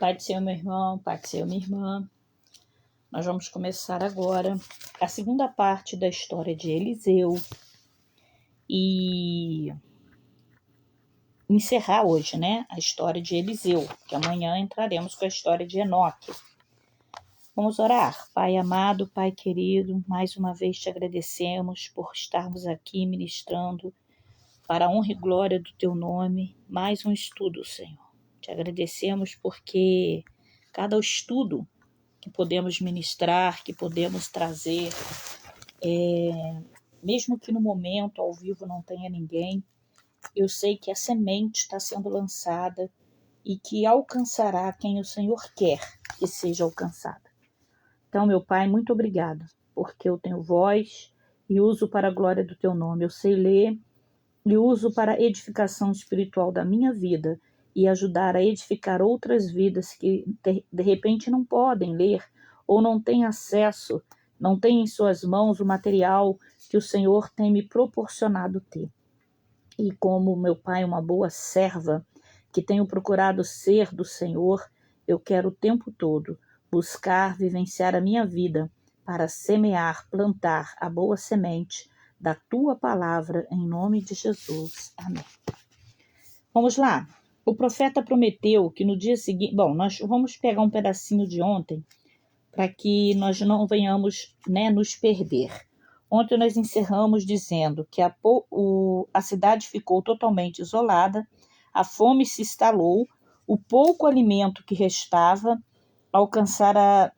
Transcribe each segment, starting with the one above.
Pai do Senhor, meu irmão, Pai do Senhor, minha irmã. Nós vamos começar agora a segunda parte da história de Eliseu e encerrar hoje, né, a história de Eliseu, que amanhã entraremos com a história de Enoque. Vamos orar. Pai amado, Pai querido, mais uma vez te agradecemos por estarmos aqui ministrando para a honra e glória do teu nome, mais um estudo, Senhor. Te agradecemos porque cada estudo que podemos ministrar, que podemos trazer, mesmo que no momento ao vivo não tenha ninguém, eu sei que a semente está sendo lançada e que alcançará quem o Senhor quer que seja alcançada. Então, meu Pai, muito obrigada, porque eu tenho voz e uso para a glória do teu nome. Eu sei ler e uso para a edificação espiritual da minha vida e ajudar a edificar outras vidas que de repente não podem ler ou não têm acesso, não têm em suas mãos o material que o Senhor tem me proporcionado ter. E como, meu Pai, uma boa serva que tenho procurado ser do Senhor, eu quero o tempo todo buscar vivenciar a minha vida para semear, plantar a boa semente da tua palavra, em nome de Jesus. Amém. Vamos lá. O profeta prometeu que no dia seguinte... Bom, nós vamos pegar um pedacinho de ontem para que nós não venhamos, nos perder. Ontem nós encerramos dizendo que a cidade ficou totalmente isolada, a fome se instalou, o pouco alimento que restava alcançara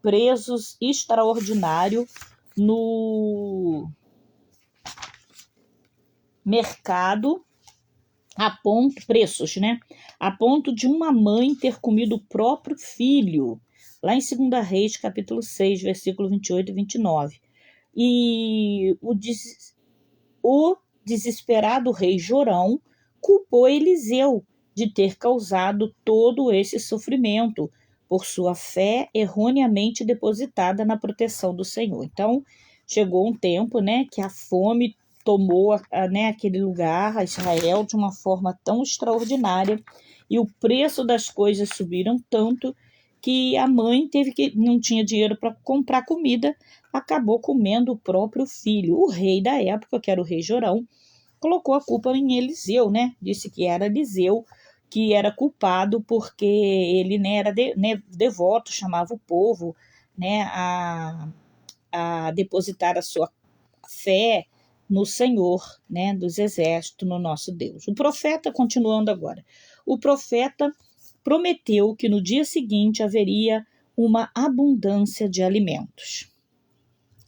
preços extraordinários no mercado, a ponto de uma mãe ter comido o próprio filho, lá em 2 Reis, capítulo 6, versículo 28 e 29. E o desesperado rei Jorão culpou Eliseu de ter causado todo esse sofrimento por sua fé erroneamente depositada na proteção do Senhor. Então, chegou um tempo, que a fome tomou aquele lugar, a Israel, de uma forma tão extraordinária, e o preço das coisas subiram tanto que a mãe não tinha dinheiro para comprar comida, acabou comendo o próprio filho. O rei da época, que era o rei Jorão, colocou a culpa em Eliseu, Disse que era Eliseu que era culpado porque ele era devoto, chamava o povo, a depositar a sua fé no Senhor, dos exércitos, no nosso Deus. O profeta, continuando agora, o profeta prometeu que no dia seguinte haveria uma abundância de alimentos.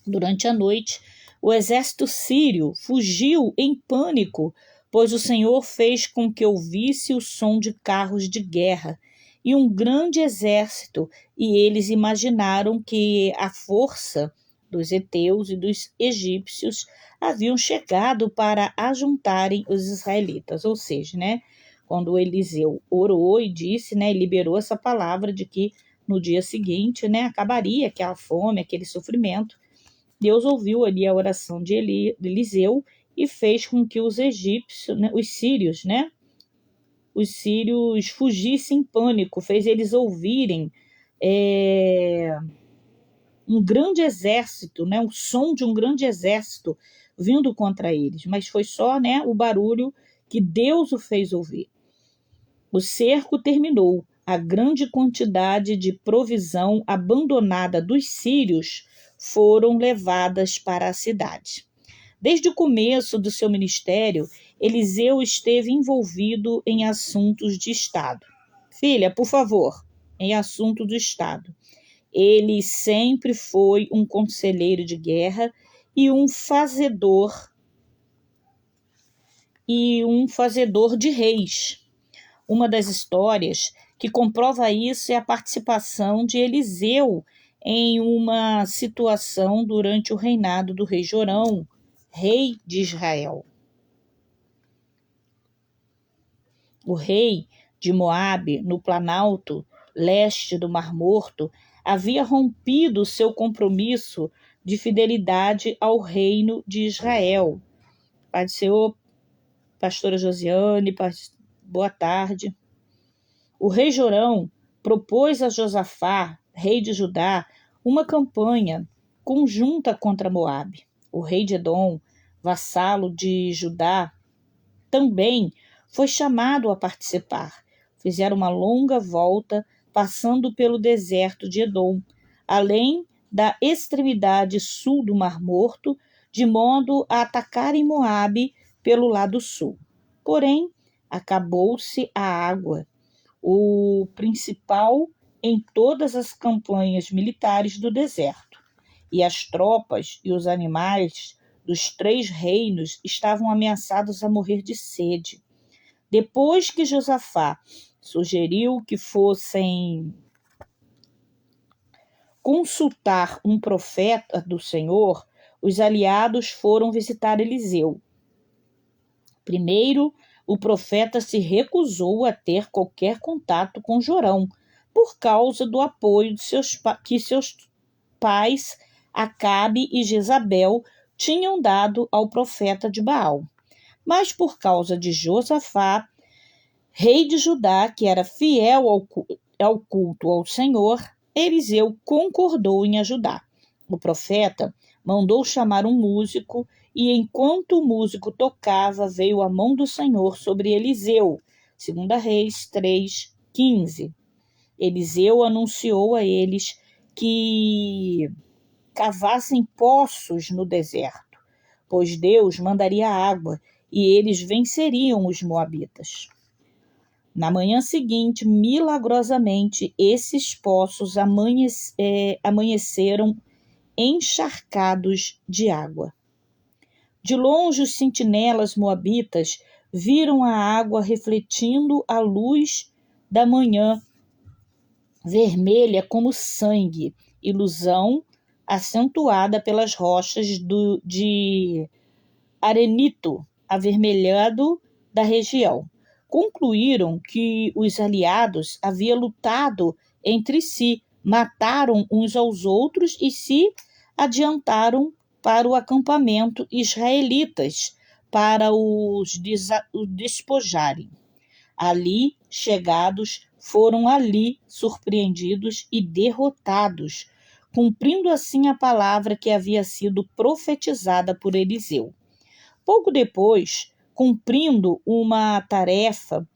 Durante a noite, o exército sírio fugiu em pânico, pois o Senhor fez com que ouvisse o som de carros de guerra e um grande exército, e eles imaginaram que a força dos heteus e dos egípcios haviam chegado para ajuntarem os israelitas. Ou seja, quando Eliseu orou e disse, liberou essa palavra de que no dia seguinte, acabaria aquela fome, aquele sofrimento, Deus ouviu ali a oração de Eliseu e fez com que os egípcios, os sírios fugissem em pânico, fez eles ouvirem um grande exército, o som de um grande exército vindo contra eles, mas foi só o barulho que Deus o fez ouvir. O cerco terminou, a grande quantidade de provisão abandonada dos sírios foram levadas para a cidade. Desde o começo do seu ministério, Eliseu esteve envolvido em assuntos de Estado. Filha, por favor, em assunto do Estado. Ele sempre foi um conselheiro de guerra e um fazedor de reis. Uma das histórias que comprova isso é a participação de Eliseu em uma situação durante o reinado do rei Jorão, rei de Israel. O rei de Moabe, no planalto leste do Mar Morto, havia rompido seu compromisso de fidelidade ao reino de Israel. Pai do Senhor, pastora Josiane, boa tarde. O rei Jorão propôs a Josafá, rei de Judá, uma campanha conjunta contra Moabe. O rei de Edom, vassalo de Judá, também foi chamado a participar. Fizeram uma longa volta, passando pelo deserto de Edom, além da extremidade sul do Mar Morto, de modo a atacarem Moabe pelo lado sul. Porém, acabou-se a água, o principal em todas as campanhas militares do deserto, e as tropas e os animais dos 3 reinos estavam ameaçados a morrer de sede. Depois que Josafá sugeriu que fossem consultar um profeta do Senhor, os aliados foram visitar Eliseu. Primeiro, o profeta se recusou a ter qualquer contato com Jorão, por causa do apoio que seus pais, Acabe e Jezabel, tinham dado ao profeta de Baal. Mas por causa de Josafá, rei de Judá, que era fiel ao culto ao Senhor, Eliseu concordou em ajudar. O profeta mandou chamar um músico, e enquanto o músico tocava, veio a mão do Senhor sobre Eliseu. 2 Reis 3:15. Eliseu anunciou a eles que cavassem poços no deserto, pois Deus mandaria água e eles venceriam os moabitas. Na manhã seguinte, milagrosamente, esses poços amanheceram encharcados de água. De longe, os sentinelas moabitas viram a água refletindo a luz da manhã, vermelha como sangue, ilusão acentuada pelas rochas de arenito avermelhado da região. Concluíram que os aliados haviam lutado entre si, mataram uns aos outros e se adiantaram para o acampamento israelitas para os despojarem. Ali, chegados, foram ali surpreendidos e derrotados, cumprindo assim a palavra que havia sido profetizada por Eliseu. Pouco depois, cumprindo uma tarefa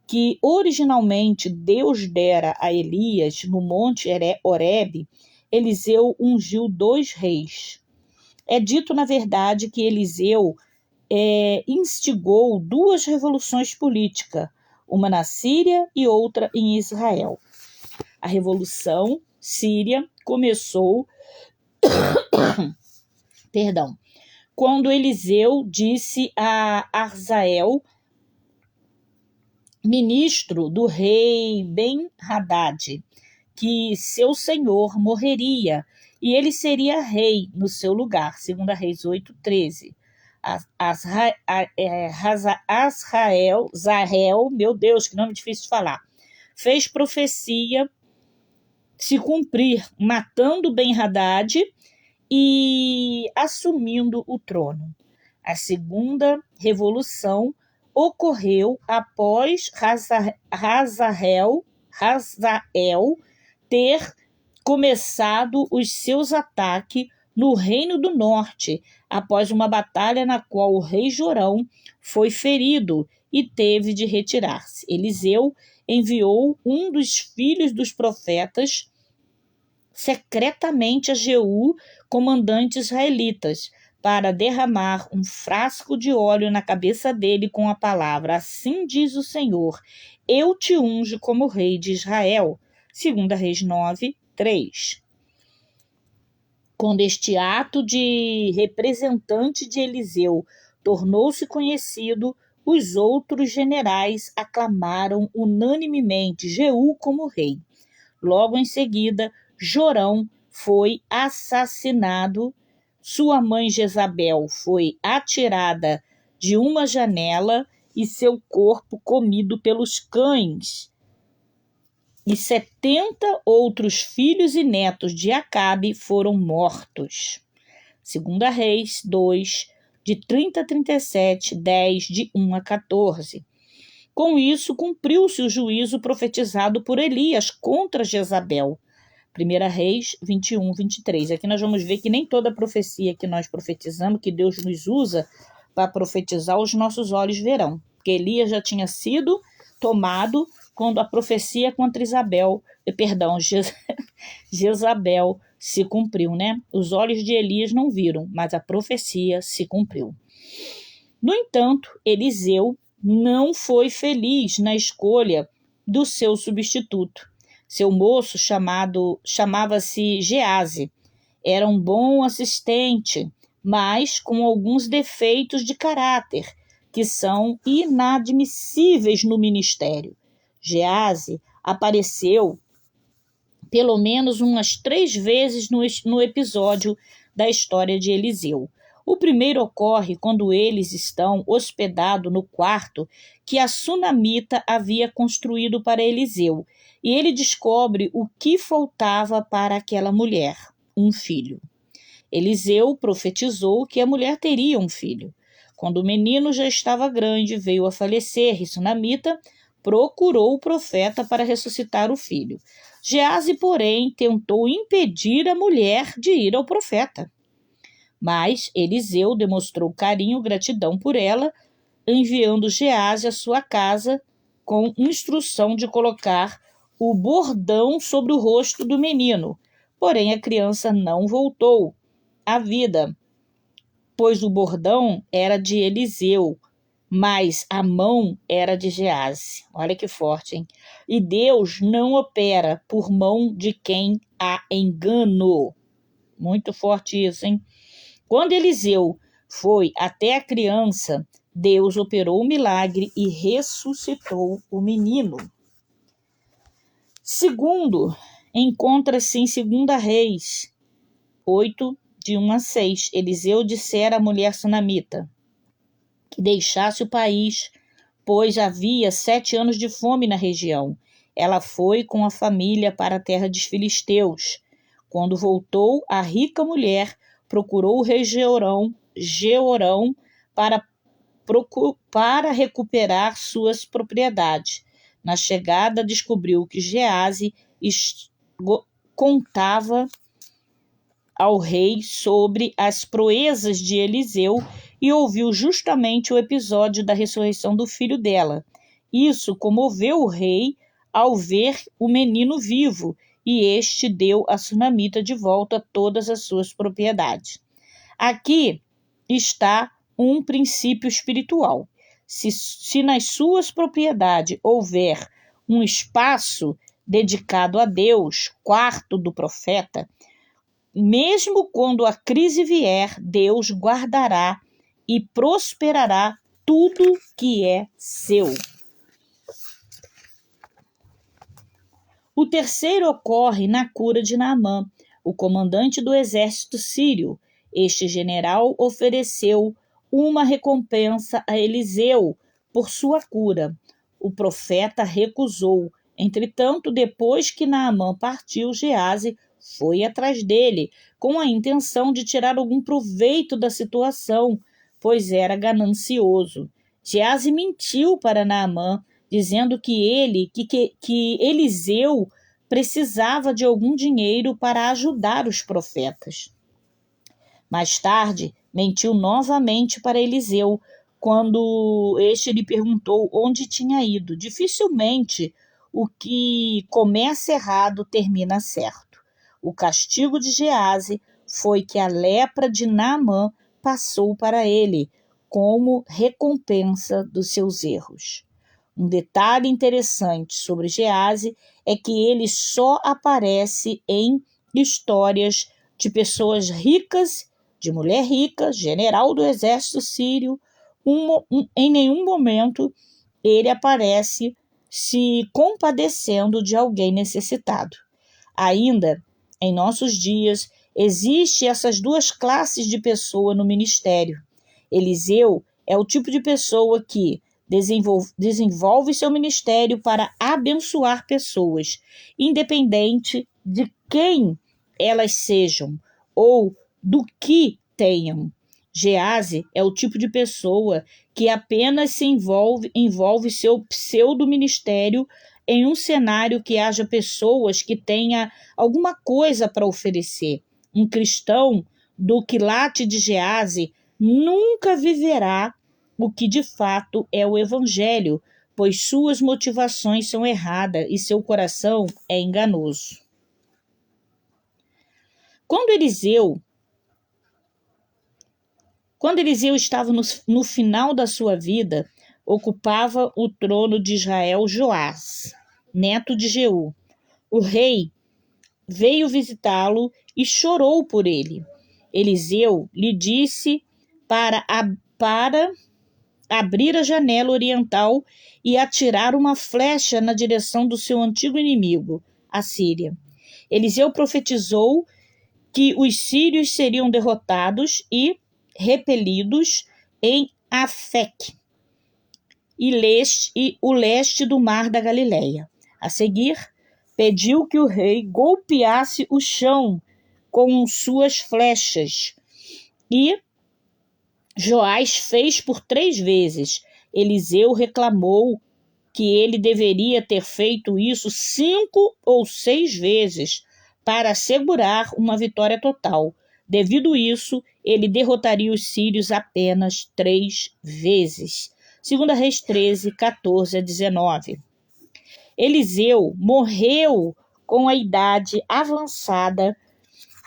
que originalmente Deus dera a Elias no monte Horebe, Eliseu ungiu 2 reis. É dito, na verdade, que Eliseu instigou 2 revoluções políticas, uma na Síria e outra em Israel. A Revolução Síria começou quando Eliseu disse a Azael, ministro do rei Ben-Hadad, que seu senhor morreria e ele seria rei no seu lugar, 2 Reis 8:13. Zahel, meu Deus, que nome difícil de falar, fez profecia se cumprir, matando Ben-Hadad e assumindo o trono. A segunda revolução ocorreu após Hazael ter começado os seus ataques no Reino do Norte, após uma batalha na qual o rei Jorão foi ferido e teve de retirar-se. Eliseu enviou um dos filhos dos profetas secretamente a Jeú, comandante israelitas, para derramar um frasco de óleo na cabeça dele com a palavra: assim diz o Senhor, eu te unjo como rei de Israel. 2 Reis 9:3. Quando este ato de representante de Eliseu tornou-se conhecido, os outros generais aclamaram unanimemente Jeú como rei. Logo em seguida, Jorão foi assassinado, sua mãe Jezabel foi atirada de uma janela e seu corpo comido pelos cães. E 70 outros filhos e netos de Acabe foram mortos. 2 Reis 2, de 30 a 37, 10, de 1 a 14. Com isso, cumpriu-se o juízo profetizado por Elias contra Jezabel. 1 Reis 21, 23. Aqui nós vamos ver que nem toda profecia que nós profetizamos, que Deus nos usa para profetizar, os nossos olhos verão. Porque Elias já tinha sido tomado quando a profecia contra Jezabel se cumpriu, né? Os olhos de Elias não viram, mas a profecia se cumpriu. No entanto, Eliseu não foi feliz na escolha do seu substituto. Seu moço chamava-se Geazi. Era um bom assistente, mas com alguns defeitos de caráter, que são inadmissíveis no ministério. Geazi apareceu pelo menos umas 3 vezes no episódio da história de Eliseu. O primeiro ocorre quando eles estão hospedados no quarto que a sunamita havia construído para Eliseu, e ele descobre o que faltava para aquela mulher, um filho. Eliseu profetizou que a mulher teria um filho. Quando o menino já estava grande, veio a falecer, e sunamita procurou o profeta para ressuscitar o filho. Geazi, porém, tentou impedir a mulher de ir ao profeta. Mas Eliseu demonstrou carinho e gratidão por ela, enviando Geazi à sua casa com instrução de colocar o bordão sobre o rosto do menino. Porém, a criança não voltou à vida, pois o bordão era de Eliseu, mas a mão era de Geazi. Olha que forte, hein? E Deus não opera por mão de quem há engano. Muito forte isso, hein? Quando Eliseu foi até a criança, Deus operou o milagre e ressuscitou o menino. Segundo, encontra-se em 2 Reis 8, de 1 a 6. Eliseu dissera à mulher sunamita que deixasse o país, pois havia 7 anos de fome na região. Ela foi com a família para a terra dos filisteus. Quando voltou, a rica mulher procurou o rei Jeorão para recuperar suas propriedades. Na chegada, descobriu que Geazi contava ao rei sobre as proezas de Eliseu e ouviu justamente o episódio da ressurreição do filho dela. Isso comoveu o rei ao ver o menino vivo, e este deu a sunamita de volta todas as suas propriedades. Aqui está um princípio espiritual. Se nas suas propriedades houver um espaço dedicado a Deus, quarto do profeta, mesmo quando a crise vier, Deus guardará e prosperará tudo que é seu. O terceiro ocorre na cura de Naamã, o comandante do exército sírio. Este general ofereceu uma recompensa a Eliseu por sua cura. O profeta recusou. Entretanto, depois que Naamã partiu, Geazi foi atrás dele, com a intenção de tirar algum proveito da situação, pois era ganancioso. Geazi mentiu para Naamã, dizendo que Eliseu precisava de algum dinheiro para ajudar os profetas. Mais tarde, mentiu novamente para Eliseu, quando este lhe perguntou onde tinha ido. Dificilmente o que começa errado termina certo. O castigo de Geazi foi que a lepra de Naamã passou para ele, como recompensa dos seus erros. Um detalhe interessante sobre Geazi é que ele só aparece em histórias de pessoas ricas, de mulher rica, general do exército sírio. Em nenhum momento ele aparece se compadecendo de alguém necessitado. Ainda em nossos dias, existem essas 2 classes de pessoa no ministério. Eliseu é o tipo de pessoa que desenvolve seu ministério para abençoar pessoas, independente de quem elas sejam ou do que tenham. Gease é o tipo de pessoa que apenas se envolve seu pseudo-ministério em um cenário que haja pessoas que tenha alguma coisa para oferecer. Um cristão do quilate de Gease nunca viverá o que de fato é o evangelho, pois suas motivações são erradas e seu coração é enganoso. Quando Eliseu estava no final da sua vida, ocupava o trono de Israel Joás, neto de Jeú. O rei veio visitá-lo e chorou por ele. Eliseu lhe disse para abrir a janela oriental e atirar uma flecha na direção do seu antigo inimigo, a Síria. Eliseu profetizou que os sírios seriam derrotados e repelidos em Afec e o leste do mar da Galileia. A seguir, pediu que o rei golpeasse o chão com suas flechas, e Joás fez por 3 vezes. Eliseu reclamou que ele deveria ter feito isso 5 ou 6 vezes para assegurar uma vitória total. Devido a isso, ele derrotaria os sírios apenas 3 vezes. 2 Reis 13, 14 a 19. Eliseu morreu com a idade avançada,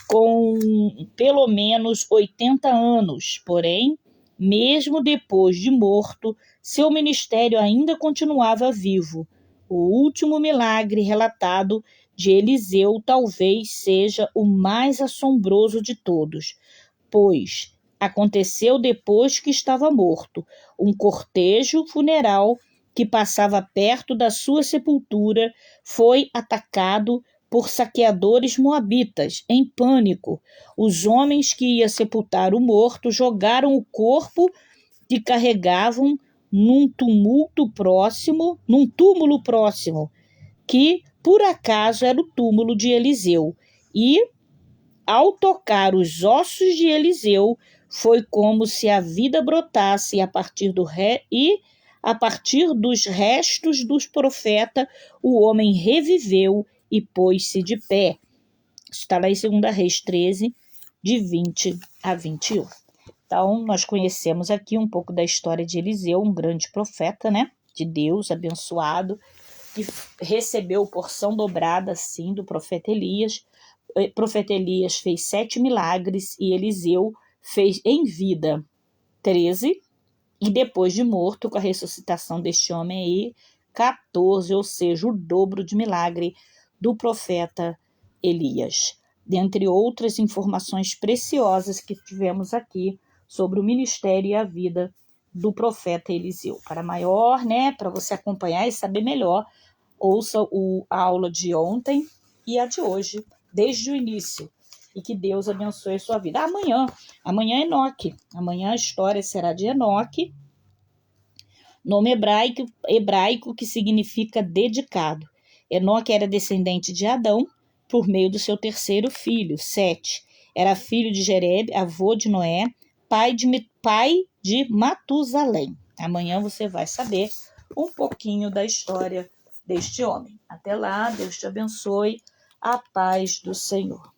com pelo menos 80 anos. Porém, mesmo depois de morto, seu ministério ainda continuava vivo. O último milagre relatado de Eliseu talvez seja o mais assombroso de todos, pois aconteceu depois que estava morto. Um cortejo funeral que passava perto da sua sepultura foi atacado por saqueadores moabitas. Em pânico, os homens que iam sepultar o morto jogaram o corpo que carregavam num túmulo próximo, que por acaso era o túmulo de Eliseu. E, ao tocar os ossos de Eliseu, foi como se a vida brotasse a partir dos restos dos profetas, o homem reviveu e pôs-se de pé. Está lá em 2 Reis 13, de 20 a 21. Então, nós conhecemos aqui um pouco da história de Eliseu, um grande profeta, né, de Deus, abençoado, que recebeu porção dobrada, sim, do profeta Elias. O profeta Elias fez 7 milagres e Eliseu fez em vida 13, e depois de morto, com a ressuscitação deste homem aí, 14, ou seja, o dobro de milagre do profeta Elias. Dentre outras informações preciosas que tivemos aqui sobre o ministério e a vida do profeta Eliseu. Para maior, né, para você acompanhar e saber melhor, ouça a aula de ontem e a de hoje, desde o início. E que Deus abençoe a sua vida. Amanhã é Enoque. Amanhã a história será de Enoque, nome hebraico que significa dedicado. Enoque era descendente de Adão por meio do seu terceiro filho, Sete. Era filho de Jerebe, avô de Noé, pai de Matusalém. Amanhã você vai saber um pouquinho da história deste homem. Até lá, Deus te abençoe. A paz do Senhor.